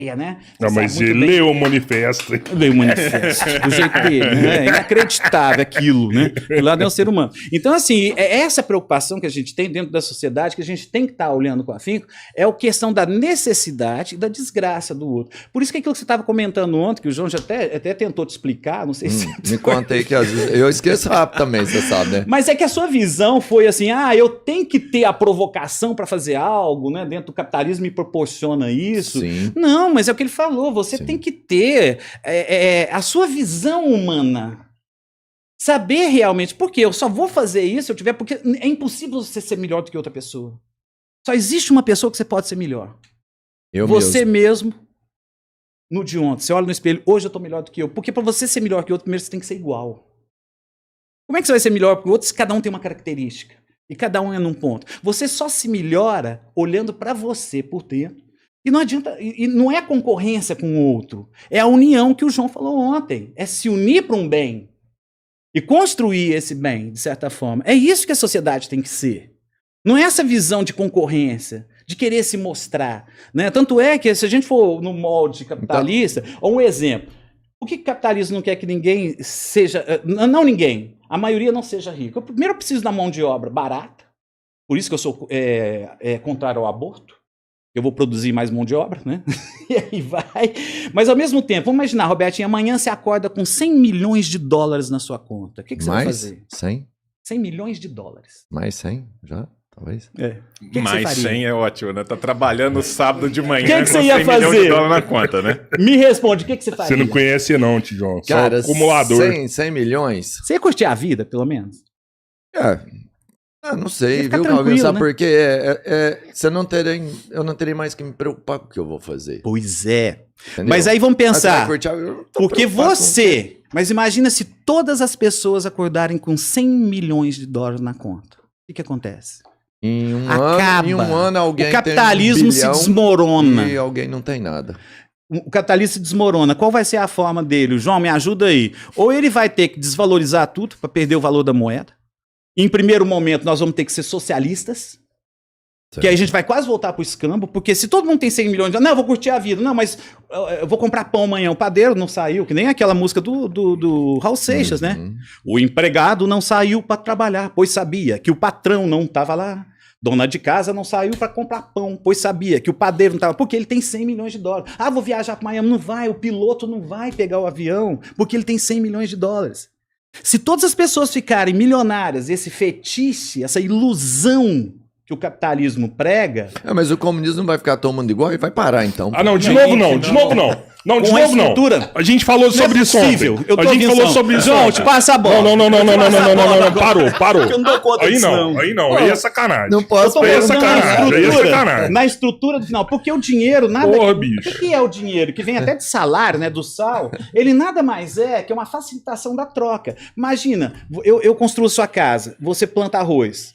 né? Não, mas ele leu o manifesto. Leu o manifesto, do jeito dele, né? É inacreditável aquilo, né? Do lado é um ser humano. Então, assim, essa preocupação que a gente tem dentro da sociedade, que a gente tem que estar olhando com afinco, é a questão da necessidade e da desgraça do outro. Por isso que aquilo que você estava comentando ontem, que o João já até tentou te explicar, não sei se... Me conta aí que às vezes eu esqueço rápido também, você sabe, né? Mas é que a sua visão foi assim, eu tenho que ter a provocação para fazer algo, né? Dentro do capitalismo me proporciona isso. Sim. Não, mas é o que ele falou, você Sim. tem que ter a sua visão humana. Saber realmente, porque eu só vou fazer isso se eu tiver, porque é impossível você ser melhor do que outra pessoa. Só existe uma pessoa que você pode ser melhor. Você mesmo, no de ontem, você olha no espelho, hoje eu tô melhor do que eu. Porque para você ser melhor que o outro, primeiro você tem que ser igual. Como é que você vai ser melhor que o outro se cada um tem uma característica? E cada um é num ponto. Você só se melhora olhando para você por dentro. E não adianta, e não é concorrência com o outro. É a união que o João falou ontem. É se unir para um bem. E construir esse bem, de certa forma. É isso que a sociedade tem que ser. Não é essa visão de concorrência, de querer se mostrar. Né? Tanto é que, se a gente for no molde capitalista, ou um exemplo, por que o capitalismo não quer que ninguém seja... Não ninguém, a maioria não seja rica. Primeiro eu preciso da mão de obra barata, por isso que eu sou contrário ao aborto. Eu vou produzir mais mão de obra, né? E aí vai. Mas ao mesmo tempo, vamos imaginar, Robertinho, amanhã você acorda com 100 milhões de dólares na sua conta. O que você vai fazer? 100? 100 milhões de dólares. Mais 100? Já? Talvez. Mais 100 é ótimo, né? Tá trabalhando sábado de manhã que você ia fazer? 100 milhões de dólares na conta, né? Me responde, o que você faria? Você não conhece não, Tijão. Cara, só acumulador. 100 milhões? Você ia curtir a vida, pelo menos? Não sei, viu, Calvin? Sabe, né? Porque eu não terei mais que me preocupar com o que eu vou fazer. Pois é. Entendeu? Mas aí vamos pensar, porque você... Mas imagina se todas as pessoas acordarem com 100 milhões de dólares na conta. O que acontece? Em um ano alguém o capitalismo tem 1 bilhão se desmorona. E alguém não tem nada. O capitalismo se desmorona. Qual vai ser a forma dele? João, me ajuda aí. Ou ele vai ter que desvalorizar tudo para perder o valor da moeda. Em primeiro momento, nós vamos ter que ser socialistas. Certo. Que aí a gente vai quase voltar pro escambo, porque se todo mundo tem 100 milhões de dólares, não, eu vou curtir a vida. Não, mas eu vou comprar pão amanhã. O padeiro não saiu, que nem aquela música do Raul Seixas, né? O empregado não saiu para trabalhar, pois sabia que o patrão não estava lá. Dona de casa não saiu para comprar pão, pois sabia que o padeiro não estava... Porque ele tem 100 milhões de dólares. Vou viajar para Miami. Não vai, o piloto não vai pegar o avião, porque ele tem 100 milhões de dólares. Se todas as pessoas ficarem milionárias, esse fetiche, essa ilusão que o capitalismo prega... Mas o comunismo não vai ficar todo mundo igual e vai parar, então. Não, de novo não. Não, de novo não. A gente falou sobre isso ontem. A gente falou sobre isso ontem. Te passa a bola. Não. Parou. Eu não dou conta disso, não. Aí é sacanagem. Não posso aí é sacanagem. Na estrutura do final. Porque o dinheiro, nada... Porra, bicho. O que é o dinheiro? Que vem até de salário, né? Do sal. Ele nada mais é que uma facilitação da troca. Imagina, eu construo sua casa. Você planta arroz.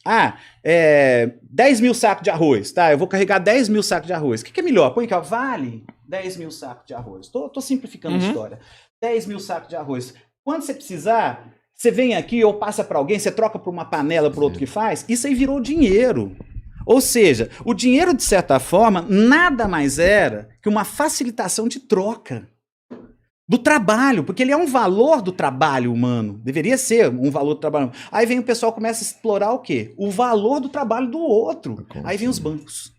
10 mil sacos de arroz. Tá, eu vou carregar 10 mil sacos de arroz. O que é melhor? Põe cá, vale 10 mil sacos de arroz. Tô simplificando a história. 10 mil sacos de arroz. Quando você precisar, você vem aqui ou passa para alguém, você troca por uma panela para outro que faz, isso aí virou dinheiro. Ou seja, o dinheiro, de certa forma, nada mais era que uma facilitação de troca do trabalho, porque ele é um valor do trabalho humano. Deveria ser um valor do trabalho humano. Aí vem o pessoal começa a explorar o quê? O valor do trabalho do outro. Aí vem os bancos.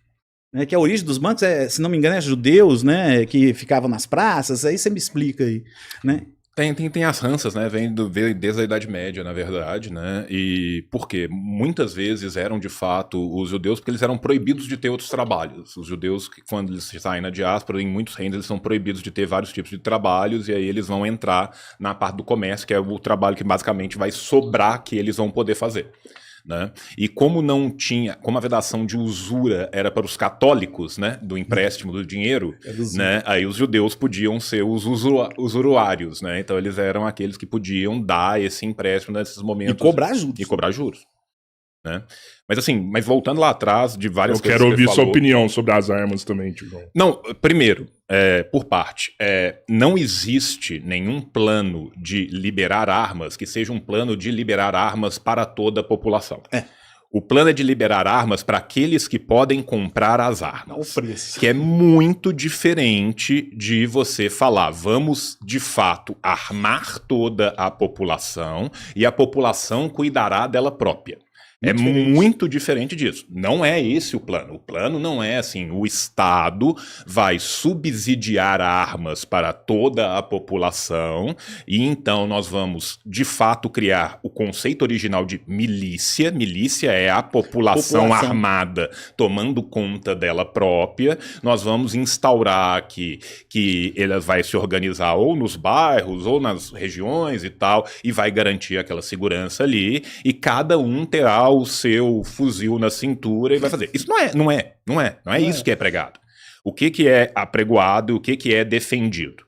Que a origem dos bancos, se não me engano, é judeus, né, que ficavam nas praças. Aí você me explica aí, né? Tem as ranças, né? Vem desde a Idade Média, na verdade, né? E por quê? Muitas vezes eram, de fato, os judeus, porque eles eram proibidos de ter outros trabalhos. Os judeus, quando eles saem na diáspora, em muitos reinos, eles são proibidos de ter vários tipos de trabalhos, e aí eles vão entrar na parte do comércio, que é o trabalho que basicamente vai sobrar que eles vão poder fazer. Né? E como a vedação de usura era para os católicos, né, do empréstimo do dinheiro, né, aí os judeus podiam ser os usurários, né? Então eles eram aqueles que podiam dar esse empréstimo nesses momentos. E cobrar juros. Né? Mas voltando lá atrás de várias coisas. Eu quero ouvir sua opinião sobre as armas também, Tijão. Não, primeiro, por parte, não existe nenhum plano de liberar armas que seja um plano de liberar armas para toda a população. O plano é de liberar armas para aqueles que podem comprar as armas. Que é muito diferente de você falar, vamos de fato armar toda a população e a população cuidará dela própria. Muito diferente disso. Não é esse o plano. O plano não é assim, o Estado vai subsidiar armas para toda a população e então nós vamos, de fato, criar o conceito original de milícia. Milícia é a população armada tomando conta dela própria. Nós vamos instaurar que ela vai se organizar ou nos bairros ou nas regiões e tal, e vai garantir aquela segurança ali, e cada um terá o seu fuzil na cintura e vai fazer. Isso não é isso que é pregado. O que é apregoado e o que é defendido?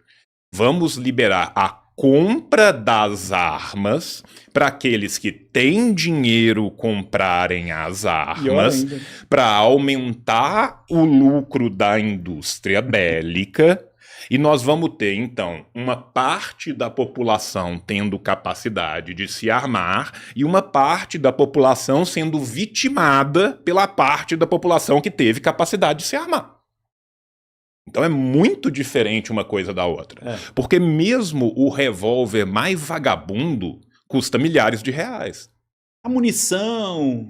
Vamos liberar a compra das armas para aqueles que têm dinheiro comprarem as armas, para aumentar o lucro da indústria bélica. E nós vamos ter, então, uma parte da população tendo capacidade de se armar e uma parte da população sendo vitimada pela parte da população que teve capacidade de se armar. Então é muito diferente uma coisa da outra. Porque mesmo o revólver mais vagabundo custa milhares de reais. A munição,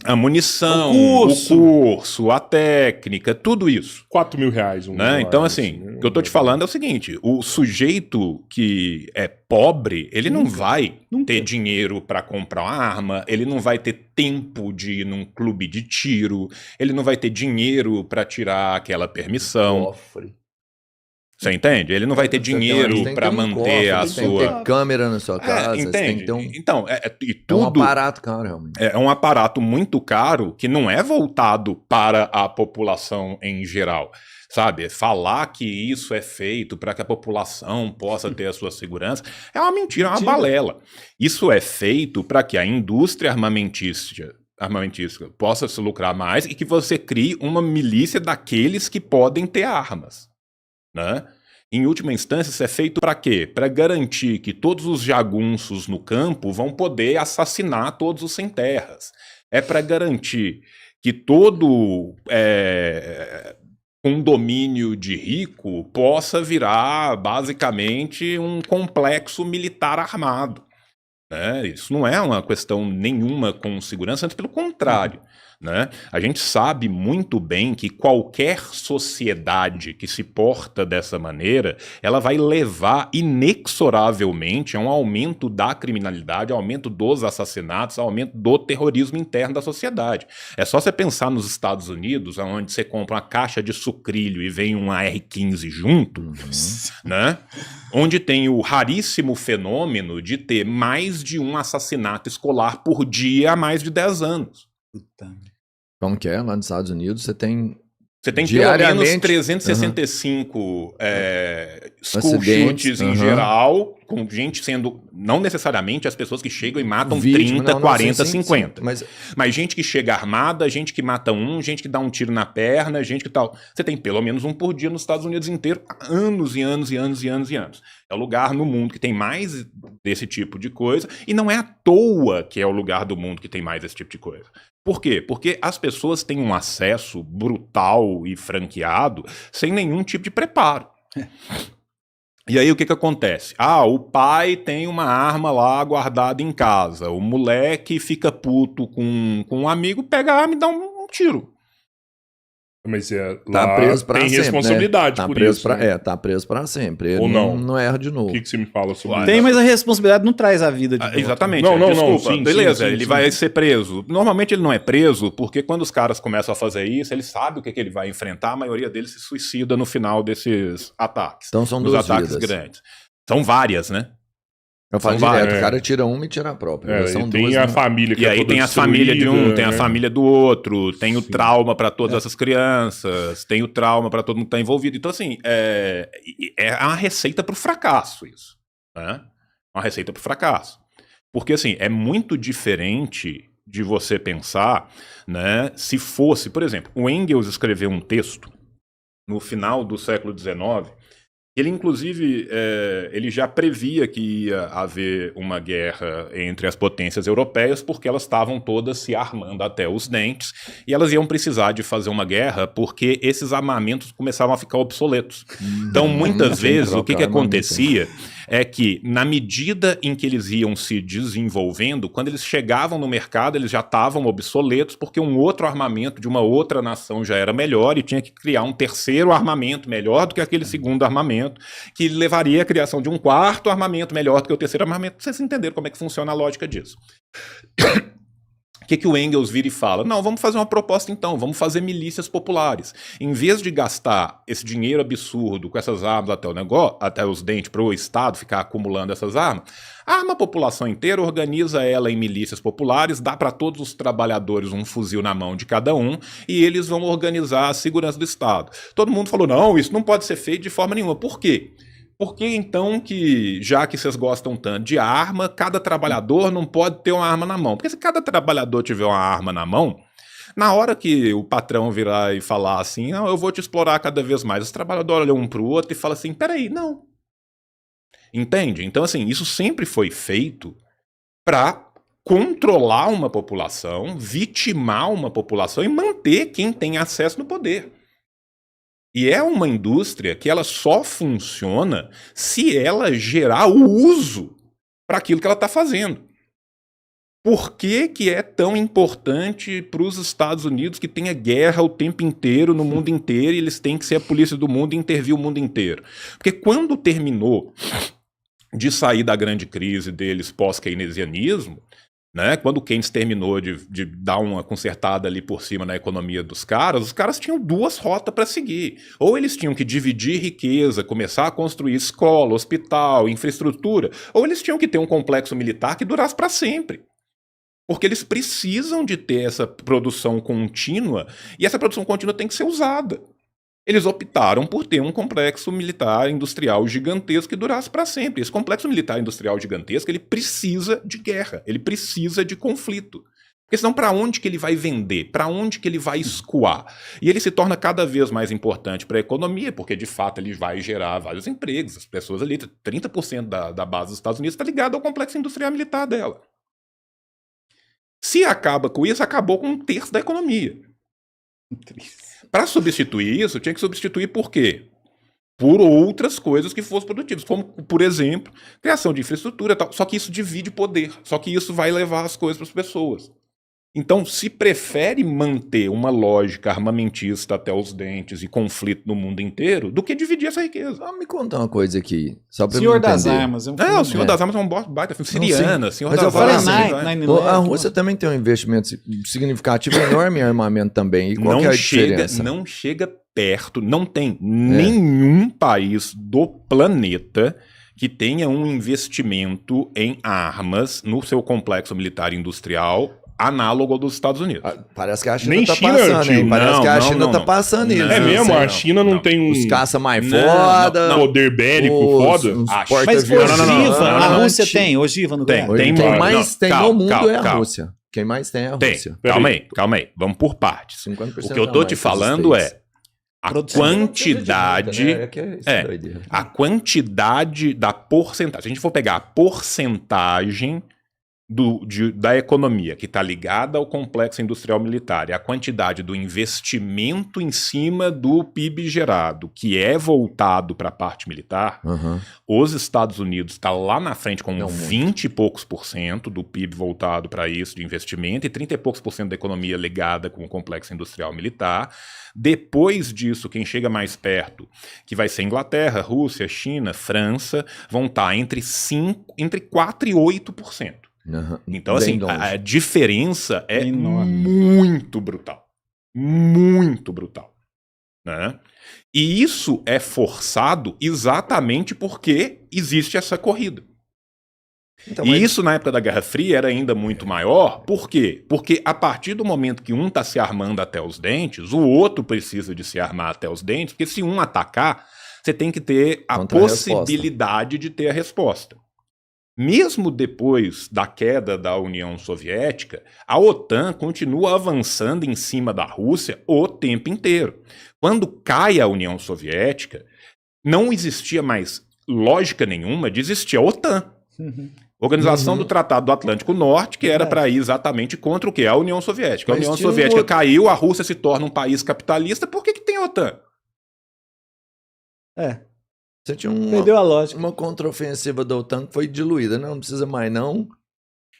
o curso, a técnica, tudo isso. R$4.000. Né? Então, assim, o que eu tô te falando é o seguinte, o sujeito que é pobre, ele não vai ter dinheiro para comprar uma arma, ele não vai ter tempo de ir num clube de tiro, ele não vai ter dinheiro para tirar aquela permissão. Você entende? Ele não vai ter dinheiro para manter a sua... Tem que ter câmera na sua casa. Entende? Tem que ter Então, e tudo... É um aparato caro, realmente. É um aparato muito caro que não é voltado para a população em geral. Sabe? Falar que isso é feito para que a população possa ter a sua segurança é uma mentira, é uma balela. Isso é feito para que a indústria armamentística possa se lucrar mais e que você crie uma milícia daqueles que podem ter armas. Né? Em última instância, isso é feito para quê? Para garantir que todos os jagunços no campo vão poder assassinar todos os sem terras. É para garantir que todo condomínio de rico possa virar basicamente um complexo militar armado. Né? Isso não é uma questão nenhuma com segurança, antes pelo contrário. Né? A gente sabe muito bem que qualquer sociedade que se porta dessa maneira, ela vai levar inexoravelmente a um aumento da criminalidade, ao aumento dos assassinatos, ao aumento do terrorismo interno da sociedade. É só você pensar nos Estados Unidos, onde você compra uma caixa de sucrilho e vem uma R-15 junto, né? Onde tem o raríssimo fenômeno de ter mais de um assassinato escolar por dia há mais de 10 anos. Como que é? Lá nos Estados Unidos você tem pelo menos 365 school shootings em geral, com gente sendo, não necessariamente as pessoas que chegam e matam 30, 40, 50. Mas gente que chega armada, gente que mata gente que dá um tiro na perna, gente que tal. Você tem pelo menos um por dia nos Estados Unidos inteiro, há anos e anos e anos e anos e anos. É o lugar no mundo que tem mais desse tipo de coisa, e não é à toa que é o lugar do mundo que tem mais esse tipo de coisa. Por quê? Porque as pessoas têm um acesso brutal e franqueado sem nenhum tipo de preparo. E aí o que acontece? O pai tem uma arma lá guardada em casa, o moleque fica puto com um amigo, pega a arma e dá um tiro. Mas tá preso pra tem sempre, responsabilidade, né? por isso. Tá preso pra sempre. Ou não? Não erra de novo. O que você me fala sobre isso? Tem, mas a responsabilidade não traz a vida de volta. Exatamente. Desculpa. Sim, beleza, ele vai ser preso. Normalmente ele não é preso porque quando os caras começam a fazer isso, ele sabe o que ele vai enfrentar, a maioria deles se suicida no final desses ataques. Então são dos duas ataques vidas. Grandes. São várias, né? Eu falo direto, o cara tira uma e tira a própria. São tem a família que e aí tem a família de um, tem a família do outro, tem o trauma para todas essas crianças, tem o trauma para todo mundo que tá envolvido. Então, assim, é uma receita pro fracasso isso. Né? Uma receita pro fracasso. Porque, assim, é muito diferente de você pensar, né, se fosse, por exemplo, o Engels escreveu um texto no final do século XIX, Ele, inclusive, ele já previa que ia haver uma guerra entre as potências europeias porque elas estavam todas se armando até os dentes e elas iam precisar de fazer uma guerra porque esses armamentos começavam a ficar obsoletos. Então, muitas vezes, o que acontecia é que, na medida em que eles iam se desenvolvendo, quando eles chegavam no mercado, eles já estavam obsoletos porque um outro armamento de uma outra nação já era melhor e tinha que criar um terceiro armamento melhor do que aquele segundo armamento, que levaria à criação de um quarto armamento melhor do que o terceiro armamento. Vocês entenderam como é que funciona a lógica disso. O que o Engels vira e fala? Não, vamos fazer uma proposta então, vamos fazer milícias populares. Em vez de gastar esse dinheiro absurdo com essas armas até os dentes para o Estado ficar acumulando essas armas, arma a população inteira, organiza ela em milícias populares, dá para todos os trabalhadores um fuzil na mão de cada um e eles vão organizar a segurança do Estado. Todo mundo falou, não, isso não pode ser feito de forma nenhuma. Por quê? Por que então que, já que vocês gostam tanto de arma, cada trabalhador não pode ter uma arma na mão? Porque se cada trabalhador tiver uma arma na mão, na hora que o patrão virar e falar assim, não, eu vou te explorar cada vez mais, os trabalhadores olham um para o outro e falam assim, peraí, não. Entende? Então, assim, isso sempre foi feito para controlar uma população, vitimar uma população e manter quem tem acesso no poder. E é uma indústria que ela só funciona se ela gerar o uso para aquilo que ela está fazendo. Por que é tão importante para os Estados Unidos que tenha guerra o tempo inteiro, no mundo inteiro, e eles têm que ser a polícia do mundo e intervir o mundo inteiro? Porque quando terminou de sair da grande crise deles pós-keynesianismo, né, quando o Keynes terminou de dar uma consertada ali por cima na economia dos caras, os caras tinham duas rotas para seguir. Ou eles tinham que dividir riqueza, começar a construir escola, hospital, infraestrutura, ou eles tinham que ter um complexo militar que durasse para sempre. Porque eles precisam de ter essa produção contínua, e essa produção contínua tem que ser usada. Eles optaram por ter um complexo militar industrial gigantesco que durasse para sempre. Esse complexo militar industrial gigantesco, ele precisa de guerra, ele precisa de conflito. Porque senão para onde que ele vai vender? Para onde que ele vai escoar? E ele se torna cada vez mais importante para a economia, porque de fato ele vai gerar vários empregos. As pessoas ali, 30% da base dos Estados Unidos está ligada ao complexo industrial militar dela. Se acaba com isso, acabou com 1/3 da economia. Para substituir isso, tinha que substituir por quê? Por outras coisas que fossem produtivas, como, por exemplo, criação de infraestrutura e tal. Só que isso divide poder, só que isso vai levar as coisas para as pessoas. Então, se prefere manter uma lógica armamentista até os dentes e conflito no mundo inteiro do que dividir essa riqueza. Me conta uma coisa aqui, só para Senhor das Armas. É um filme, o Senhor das Armas é um baita filme. Siriana, Senhor das Armas. A Rússia também tem um investimento significativo enorme em armamento também. E qual que é a diferença? Não chega perto, não tem nenhum país do planeta que tenha um investimento em armas no seu complexo militar industrial análogo ao dos Estados Unidos. Parece que a China está passando, hein? Parece que a China está passando isso. É mesmo? A China não tem um... Os caça mais foda. Poder bélico foda. Mas ogiva, a Rússia tem. Ogiva no tem. Quem mais tem no mundo é a Rússia. Quem mais tem é a Rússia. Calma aí. Vamos por partes. O que eu tô te falando é a quantidade... A quantidade da porcentagem. Se a gente for pegar a porcentagem da economia que está ligada ao complexo industrial militar e a quantidade do investimento em cima do PIB gerado, que é voltado para a parte militar, os Estados Unidos está lá na frente com 20 e poucos % do PIB voltado para isso de investimento e 30 e poucos % da economia ligada com o complexo industrial militar. Depois disso, quem chega mais perto, que vai ser Inglaterra, Rússia, China, França, vão estar entre 4 e 8%. Então, assim, a diferença é muito brutal. Muito brutal. Né? E isso é forçado exatamente porque existe essa corrida. Então, isso, na época da Guerra Fria, era ainda muito maior. Por quê? Porque a partir do momento que um está se armando até os dentes, o outro precisa de se armar até os dentes, porque se um atacar, você tem que ter a possibilidade de ter a resposta. Mesmo depois da queda da União Soviética, a OTAN continua avançando em cima da Rússia o tempo inteiro. Quando cai a União Soviética, não existia mais lógica nenhuma de existir a OTAN. Organização do Tratado do Atlântico Norte, que era para ir exatamente contra o quê? A União Soviética. A União Soviética caiu, a Rússia se torna um país capitalista, por que tem a OTAN? Você tinha perdeu a lógica. Uma contraofensiva da OTAN que foi diluída, não precisa mais não.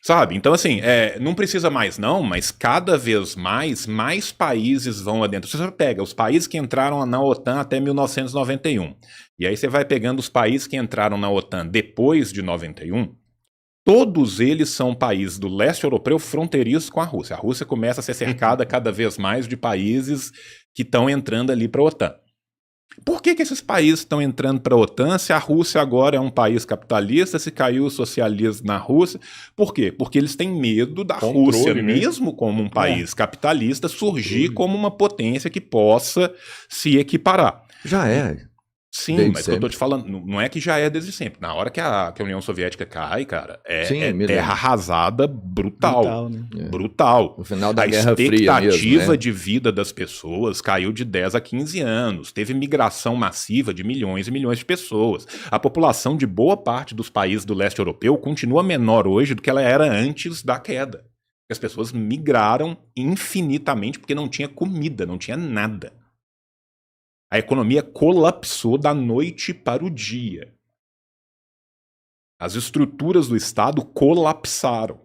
Sabe? Então, assim, não precisa mais não, mas cada vez mais países vão adentro. Você pega os países que entraram na OTAN até 1991, e aí você vai pegando os países que entraram na OTAN depois de 91, todos eles são países do leste europeu fronteiriços com a Rússia. A Rússia começa a ser cercada cada vez mais de países que estão entrando ali para a OTAN. Por que esses países estão entrando para a OTAN se a Rússia agora é um país capitalista, se caiu o socialismo na Rússia? Por quê? Porque eles têm medo da Rússia, mesmo como um país capitalista, surgir como uma potência que possa se equiparar. Já é. Sim, mas o que eu tô te falando, não é que já é desde sempre. Na hora que a União Soviética cai, cara, terra arrasada brutal. Brutal. No final da Guerra Fria mesmo, A expectativa de vida das pessoas caiu de 10 a 15 anos. Teve migração massiva de milhões e milhões de pessoas. A população de boa parte dos países do leste europeu continua menor hoje do que ela era antes da queda. As pessoas migraram infinitamente porque não tinha comida, não tinha nada. A economia colapsou da noite para o dia. As estruturas do Estado colapsaram.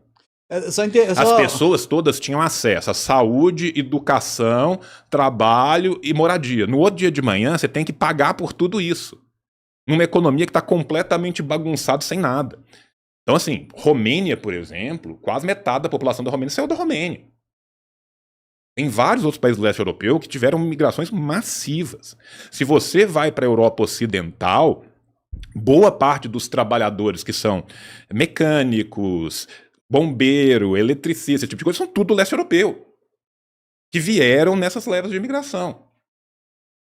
As pessoas todas tinham acesso à saúde, educação, trabalho e moradia. No outro dia de manhã, você tem que pagar por tudo isso. Numa economia que está completamente bagunçada, sem nada. Então, assim, Romênia, por exemplo, quase metade da população da Romênia saiu da Romênia. Tem vários outros países do leste europeu que tiveram migrações massivas. Se você vai para a Europa Ocidental, boa parte dos trabalhadores que são mecânicos, bombeiro, eletricista, esse tipo de coisa, são tudo do leste europeu, que vieram nessas levas de imigração.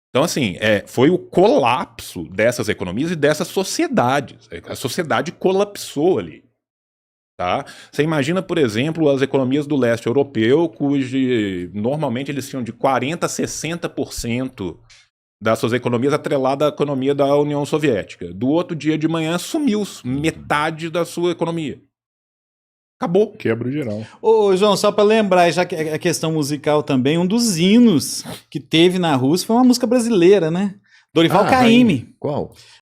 Então, assim, foi o colapso dessas economias e dessas sociedades. A sociedade colapsou ali. Tá? Você imagina, por exemplo, as economias do leste europeu, normalmente eles tinham de 40% a 60% das suas economias atrelada à economia da União Soviética. Do outro dia de manhã sumiu metade da sua economia. Acabou. Quebra geral. Ô, João, só para lembrar, já que a questão musical também, um dos hinos que teve na Rússia foi uma música brasileira, né? Dorival Caymmi. Qual?